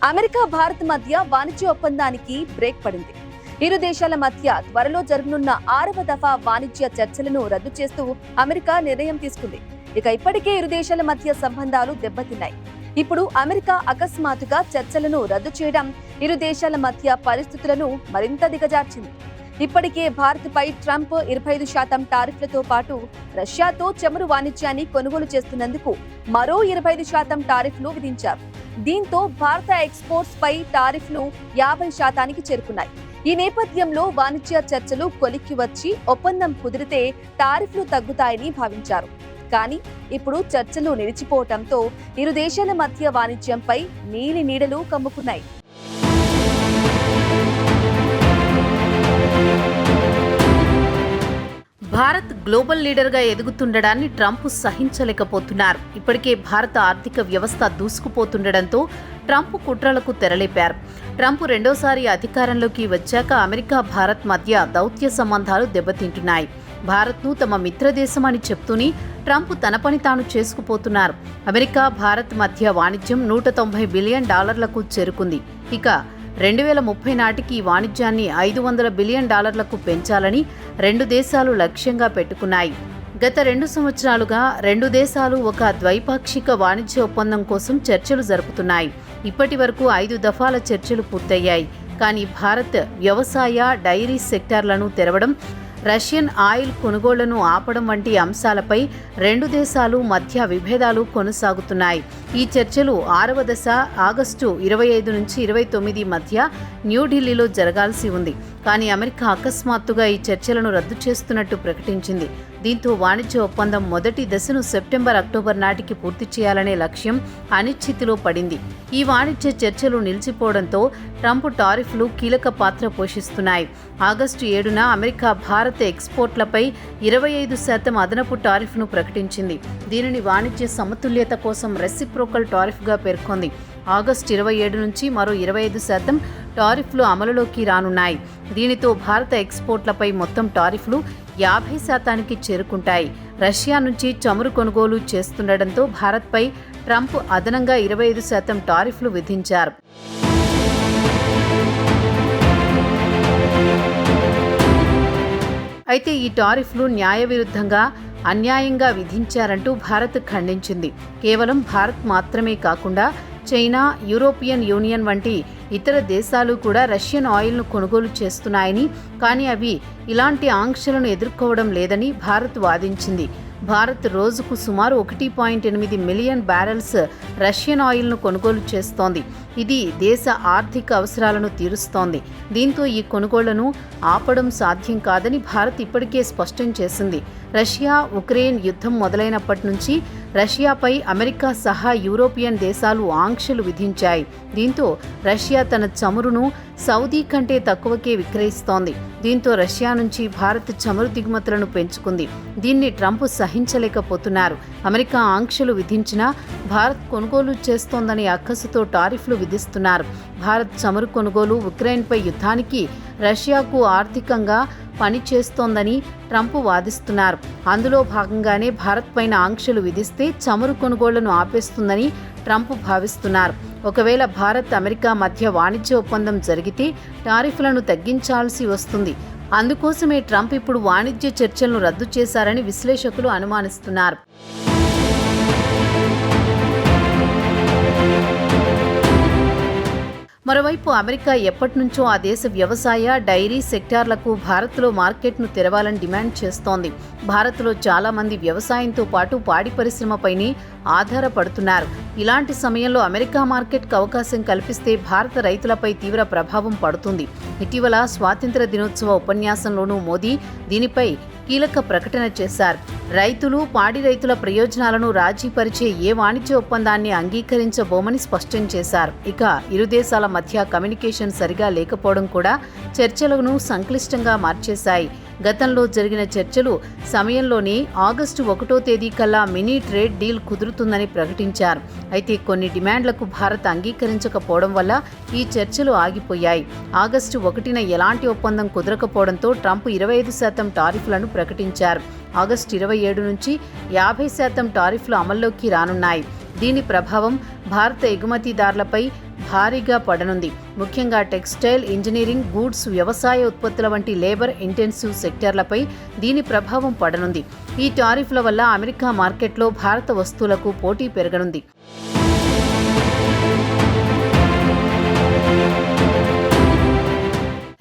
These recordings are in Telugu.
అమెరికా భారత్ మధ్య వాణిజ్య ఒప్పందానికి బ్రేక్ పడింది. ఇరు దేశాల మధ్య త్వరలో జరగనున్న 6వ దఫా వాణిజ్య చర్చలను రద్దు చేస్తూ అమెరికా నిర్ణయం తీసుకుంది. ఇప్పటికే ఇరు దేశాల మధ్య సంబంధాలు దెబ్బతిన్నాయి. ఇప్పుడు అమెరికా అకస్మాత్తుగా చర్చలను రద్దు చేయడం ఇరు దేశాల మధ్య పరిస్థితులను మరింత దిగజార్చింది. ఇప్పటికే భారత్పై ట్రంప్ 25% టారిఫ్లతో పాటు రష్యాతో చమురు వాణిజ్యాన్ని కొనుగోలు చేస్తున్నందుకు మరో 25% టారిఫ్లు విధించారు. దీంతో భారత ఎక్స్పోర్ట్స్ పై టారిఫ్లు 50%కి చేరుకున్నాయి. ఈ నేపథ్యంలో వాణిజ్య చర్చలు కొలిక్కి వచ్చి ఒప్పందం కుదిరితే టారిఫ్లు తగ్గుతాయని భావించారు. కానీ ఇప్పుడు చర్చలు నిలిచిపోవడంతో ఇరు దేశాల మధ్య వాణిజ్యంపై నీలి నీడలు కమ్ముకున్నాయి. భారత్ గ్లోబల్ లీడర్గా ఎదుగుతుండడాన్ని ట్రంప్ సహించలేకపోతున్నారు. ఇప్పటికే భారత ఆర్థిక వ్యవస్థ దూసుకుపోతుండడంతో ట్రంప్ కుట్రలకు తెరలేపారు. ట్రంప్ రెండోసారి అధికారంలోకి వచ్చాక అమెరికా భారత్ మధ్య దౌత్య సంబంధాలు దెబ్బతింటున్నాయి. భారత్ను తమ మిత్రదేశమని చెప్తూనే ట్రంప్ తన పని తాను చేసుకుపోతున్నారు. అమెరికా భారత్ మధ్య వాణిజ్యం $190 బిలియన్ చేరుకుంది. ఇక 2030 నాటికి ఈ వాణిజ్యాన్ని $500 బిలియన్ పెంచాలని రెండు దేశాలు లక్ష్యంగా పెట్టుకున్నాయి. గత 2 సంవత్సరాలుగా రెండు దేశాలు ఒక ద్వైపాక్షిక వాణిజ్య ఒప్పందం కోసం చర్చలు జరుపుతున్నాయి. ఇప్పటి వరకు 5 దఫాల చర్చలు పూర్తయ్యాయి. కానీ భారత్ వ్యవసాయ, డైరీ సెక్టార్లను తెరవడం, రష్యన్ ఆయిల్ కొనుగోళ్లను ఆపడం వంటి అంశాలపై రెండు దేశాలు మధ్య విభేదాలు కొనసాగుతున్నాయి. ఈ చర్చలు 6వ దశ ఆగస్టు 25 నుంచి 29 మధ్య న్యూఢిల్లీలో జరగాల్సి ఉంది. కానీ అమెరికా అకస్మాత్తుగా ఈ చర్చలను రద్దు చేస్తున్నట్టు ప్రకటించింది. దీంతో వాణిజ్య ఒప్పందం మొదటి దశను సెప్టెంబర్, అక్టోబర్ నాటికి పూర్తి చేయాలనే లక్ష్యం అనిశ్చితిలో పడింది. ఈ వాణిజ్య చర్చలు నిలిచిపోవడంతో ట్రంప్ టారిఫ్లు కీలక పాత్ర పోషిస్తున్నాయి. ఆగస్టు 7న అమెరికా భారత ఎక్స్పోర్ట్లపై 25% అదనపు టారిఫ్ను ప్రకటించింది. దీనిని వాణిజ్య సమతుల్యత కోసం రెసిప్రోకల్ టారిఫ్గా పేర్కొంది. ఆగస్టు 27 నుంచి మరో 25% టారిఫ్లు అమలులోకి రానున్నాయి. దీనితో భారత ఎక్స్పోర్ట్లపై మొత్తం టారిఫ్లు 50%కి చేరుకుంటాయి. రష్యా నుంచి చమురు కొనుగోలు చేస్తుండటంతో భారత్పై ట్రంప్ అదనంగా 25% టారిఫ్లు విధించారు. అయితే ఈ టారిఫ్లు న్యాయవిరుద్ధంగా, అన్యాయంగా విధించారంటూ భారత్ ఖండించింది. కేవలం భారత్ మాత్రమే కాకుండా చైనా, యూరోపియన్ యూనియన్ వంటి ఇతర దేశాలు కూడా రష్యన్ ఆయిల్ను కొనుగోలు చేస్తున్నాయని, కానీ అవి ఇలాంటి ఆంక్షలను ఎదుర్కోవడం లేదని భారత్ వాదించింది. భారత్ రోజుకు సుమారు 1.8 మిలియన్ బ్యారెల్స్ రష్యన్ ఆయిల్ను కొనుగోలు చేస్తోంది. ఇది దేశ ఆర్థిక అవసరాలను తీరుస్తోంది. దీంతో ఈ కొనుగోళ్లను ఆపడం సాధ్యం కాదని భారత్ ఇప్పటికే స్పష్టం చేసింది. రష్యా ఉక్రెయిన్ యుద్ధం మొదలైనప్పటి నుంచి రష్యాపై అమెరికా సహా యూరోపియన్ దేశాలు ఆంక్షలు విధించాయి. దీంతో రష్యా తన చమురును సౌదీ కంటే తక్కువకే విక్రయిస్తోంది. దీంతో రష్యా నుంచి భారత్ చమురు దిగుమతులను పెంచుకుంది. దీన్ని ట్రంప్ సహించలేకపోతున్నారు. అమెరికా ఆంక్షలు విధించినా భారత్ కొనుగోలు చేస్తోందని అక్కసుతో టారిఫ్లు విధిస్తున్నారు. భారత్ చమురు కొనుగోలు ఉక్రెయిన్పై యుద్ధానికి రష్యాకు ఆర్థికంగా పనిచేస్తోందని ట్రంప్ వాదిస్తున్నారు. అందులో భాగంగానే భారత్ పైన ఆంక్షలు విధిస్తే చమురు కొనుగోళ్లను ఆపేస్తుందని ట్రంప్ భావిస్తున్నారు. ఒకవేళ భారత్ అమెరికా మధ్య వాణిజ్య ఒప్పందం జరిగితే టారిఫ్లను తగ్గించాల్సి వస్తుంది. అందుకోసమే ట్రంప్ ఇప్పుడు వాణిజ్య చర్చలను రద్దు చేశారని విశ్లేషకులు అనుమానిస్తున్నారు. మరోవైపు అమెరికా ఎప్పటినుంచో ఆ దేశ వ్యవసాయ, డైరీ సెక్టార్లకు భారత్లో మార్కెట్ను తెరవాలని డిమాండ్ చేస్తోంది. భారత్లో చాలా మంది వ్యవసాయంతో పాటు పాడి పరిశ్రమపైనే ఆధారపడుతున్నారు. ఇలాంటి సమయంలో అమెరికా మార్కెట్కు అవకాశం కల్పిస్తే భారత రైతులపై తీవ్ర ప్రభావం పడుతుంది. ఇటీవల స్వాతంత్ర దినోత్సవ ఉపన్యాసంలోనూ మోదీ దీనిపై కీలక ప్రకటన చేశారు. రైతులు, పాడి రైతుల ప్రయోజనాలను రాజీపరిచే ఏ వాణిజ్య ఒప్పందాన్ని అంగీకరించబోమని స్పష్టం చేశారు. ఇక ఇరు దేశాల మధ్య కమ్యూనికేషన్ సరిగా లేకపోవడం కూడా చర్చలను సంక్లిష్టంగా మార్చేశాయి. గతంలో జరిగిన చర్చలు సమయంలోనే ఆగస్టు 1వ తేదీ కల్లా మినీ ట్రేడ్ డీల్ కుదురుతుందని ప్రకటించారు. అయితే కొన్ని డిమాండ్లకు భారత్ అంగీకరించకపోవడం వల్ల ఈ చర్చలు ఆగిపోయాయి. ఆగస్టు 1న ఎలాంటి ఒప్పందం కుదరకపోవడంతో ట్రంప్ 25% టారిఫ్లను ప్రకటించారు. ఆగస్టు 27 నుంచి 50% టారిఫ్లు అమల్లోకి రానున్నాయి. దీని ప్రభావం భారత ఎగుమతిదారులపై భారీగా పడనుంది. ముఖ్యంగా టెక్స్టైల్, ఇంజనీరింగ్, గూడ్స్, వ్యవసాయ ఉత్పత్తుల వంటి లేబర్ ఇంటెన్సివ్ సెక్టార్లపై దీని ప్రభావం పడనుంది. ఈ టారిఫ్ల వల్ల అమెరికా మార్కెట్లో భారత వస్తువులకు పోటీ పెరగనుంది.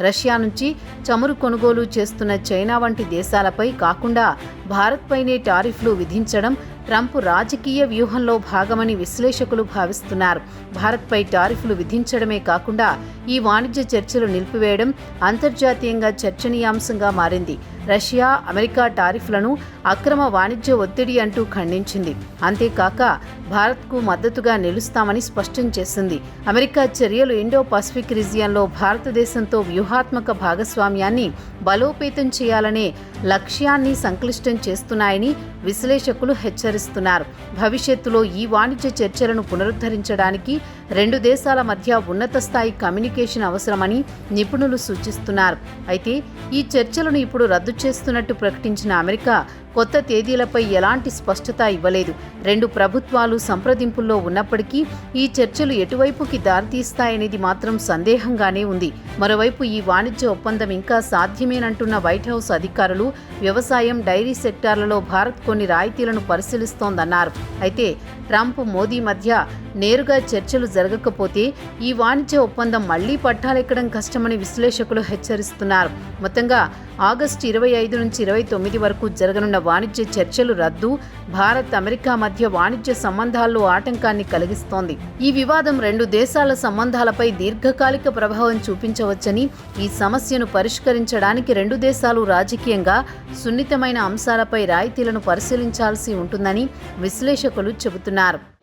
రష్యా నుంచి చమురు కొనుగోలు చేస్తున్న చైనా వంటి దేశాలపై కాకుండా భారత్పైనే టారిఫ్లు విధించడం ట్రంప్ రాజకీయ వ్యూహంలో భాగమని విశ్లేషకులు భావిస్తున్నారు. భారత్పై టారిఫ్లు విధించడమే కాకుండా ఈ వాణిజ్య చర్చలు నిలిపివేయడం అంతర్జాతీయంగా చర్చనీయాంశంగా మారింది. రష్యా, అమెరికా టారిఫ్లను అక్రమ వాణిజ్య ఒత్తిడి అంటూ ఖండించింది. అంతేకాక భారత్కు మద్దతుగా నిలుస్తామని స్పష్టం చేసింది. అమెరికా చర్యలు ఇండో పసిఫిక్ రీజియన్లో భారతదేశంతో వ్యూహాత్మక భాగస్వామ్యాన్ని బలోపేతం చేయాలనే లక్ష్యాన్ని సంక్లిష్టం చేస్తున్నాయని విశ్లేషకులు హెచ్చరిస్తున్నారు. భవిష్యత్తులో ఈ వాణిజ్య చర్చలను పునరుద్ధరించడానికి రెండు దేశాల మధ్య ఉన్నత స్థాయి కమ్యూనికేషన్ అవసరమని నిపుణులు సూచిస్తున్నారు. అయితే ఈ చర్చలను ఇప్పుడు రద్దు చేస్తున్నట్టు ప్రకటించిన అమెరికా కొత్త తేదీలపై ఎలాంటి స్పష్టత ఇవ్వలేదు. రెండు ప్రభుత్వాలు సంప్రదింపుల్లో ఉన్నప్పటికీ ఈ చర్చలు ఎటువైపుకి దారితీస్తాయనేది మాత్రం సందేహంగానే ఉంది. మరోవైపు ఈ వాణిజ్య ఒప్పందం ఇంకా సాధ్యమేనంటున్న వైట్ హౌస్ అధికారులు వ్యవసాయం, డైరీ సెక్టార్లలో భారత్ కొన్ని రాయితీలను పరిశీలిస్తోందన్నారు. అయితే ట్రంప్, మోదీ మధ్య నేరుగా చర్చలు జరగకపోతే ఈ వాణిజ్య ఒప్పందం మళ్లీ పట్టాలెక్కడం కష్టమని విశ్లేషకులు హెచ్చరిస్తున్నారు. మొత్తంగా ఆగస్టు 25 నుంచి 29 వరకు జరగనున్న వాణిజ్య చర్చలు రద్దు భారత్, అమెరికా మధ్య వాణిజ్య సంబంధాల్లో ఆటంకాన్ని కలిగిస్తోంది. ఈ వివాదం రెండు దేశాల సంబంధాలపై దీర్ఘకాలిక ప్రభావం చూపించవచ్చని, ఈ సమస్యను పరిష్కరించడానికి రెండు దేశాలు రాజకీయంగా సున్నితమైన అంశాలపై రాయితీలను పరిశీలించాల్సి ఉంటుందని విశ్లేషకులు చెబుతున్నారు.